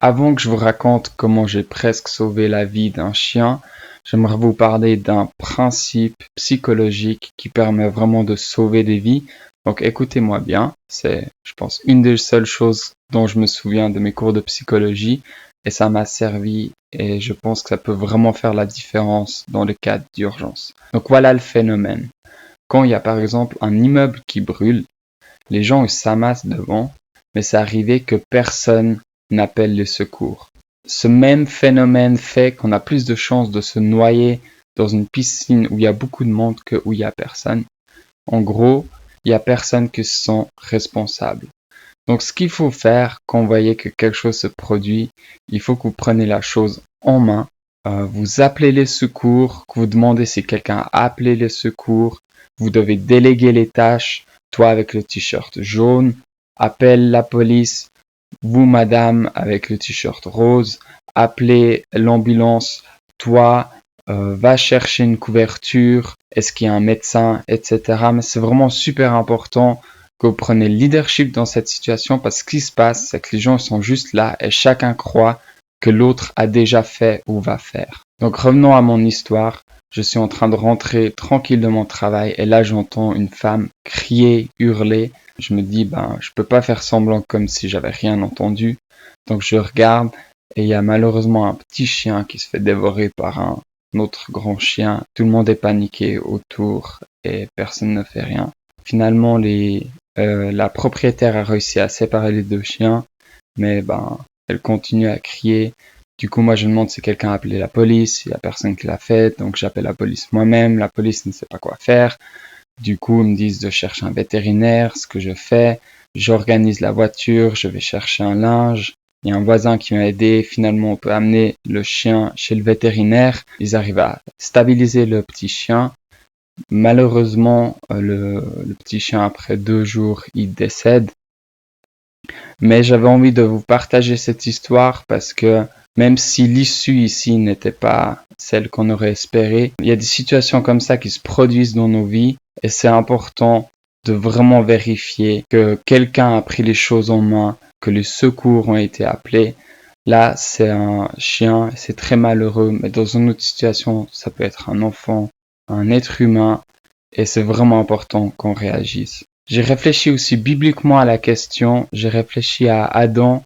avant que je vous raconte comment j'ai presque sauvé la vie d'un chien, j'aimerais vous parler d'un principe psychologique qui permet vraiment de sauver des vies. Donc écoutez-moi bien, c'est, je pense, une des seules choses dont je me souviens de mes cours de psychologie et ça m'a servi et je pense que ça peut vraiment faire la différence dans le cas d'urgence. Donc voilà le phénomène. Quand il y a par exemple un immeuble qui brûle, les gens ils s'amassent devant, mais c'est arrivé que personne n'appelle les secours. Ce même phénomène fait qu'on a plus de chances de se noyer dans une piscine où il y a beaucoup de monde que où il y a personne. En gros, il y a personne qui se sent responsable. Donc ce qu'il faut faire quand vous voyez que quelque chose se produit, il faut que vous preniez la chose en main, vous appelez les secours, que vous demandez si quelqu'un a appelé les secours, vous devez déléguer les tâches, toi avec le t-shirt jaune, appelle la police, vous madame avec le t-shirt rose, appelez l'ambulance, toi va chercher une couverture, est-ce qu'il y a un médecin, etc. Mais c'est vraiment super important que vous preniez le leadership dans cette situation parce que ce qui se passe, c'est que les gens sont juste là et chacun croit que l'autre a déjà fait ou va faire. Donc revenons à mon histoire. Je suis en train de rentrer tranquille de mon travail et là j'entends une femme crier, hurler. Je me dis, je peux pas faire semblant comme si j'avais rien entendu. Donc je regarde et il y a malheureusement un petit chien qui se fait dévorer par un autre grand chien. Tout le monde est paniqué autour et personne ne fait rien. Finalement, la propriétaire a réussi à séparer les deux chiens, mais elle continue à crier. Du coup, moi, je demande si quelqu'un a appelé la police. Il n'y a personne qui l'a fait, donc j'appelle la police moi-même. La police ne sait pas quoi faire. Du coup, ils me disent de chercher un vétérinaire, ce que je fais. J'organise la voiture, je vais chercher un linge. Il y a un voisin qui m'a aidé. Finalement, on peut amener le chien chez le vétérinaire. Ils arrivent à stabiliser le petit chien. Malheureusement, le petit chien, après 2 jours, il décède. Mais j'avais envie de vous partager cette histoire parce que même si l'issue ici n'était pas celle qu'on aurait espérée, il y a des situations comme ça qui se produisent dans nos vies et c'est important de vraiment vérifier que quelqu'un a pris les choses en main, que les secours ont été appelés. Là, c'est un chien, c'est très malheureux, mais dans une autre situation, ça peut être un enfant, un être humain, et c'est vraiment important qu'on réagisse. J'ai réfléchi aussi bibliquement à la question, j'ai réfléchi à Adam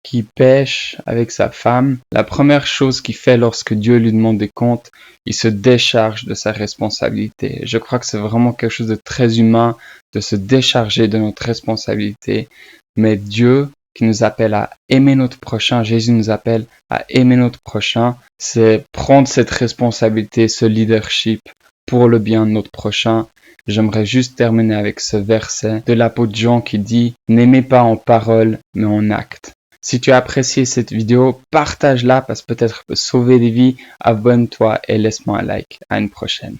qui pêche avec sa femme. La première chose qu'il fait lorsque Dieu lui demande des comptes, il se décharge de sa responsabilité. Je crois que c'est vraiment quelque chose de très humain de se décharger de notre responsabilité, mais Dieu qui nous appelle à aimer notre prochain, Jésus nous appelle à aimer notre prochain, c'est prendre cette responsabilité, ce leadership pour le bien de notre prochain. J'aimerais juste terminer avec ce verset de l'apôtre Jean qui dit « N'aimez pas en parole, mais en acte ». Si tu as apprécié cette vidéo, partage-la parce que peut-être peut sauver des vies. Abonne-toi et laisse-moi un like. À une prochaine.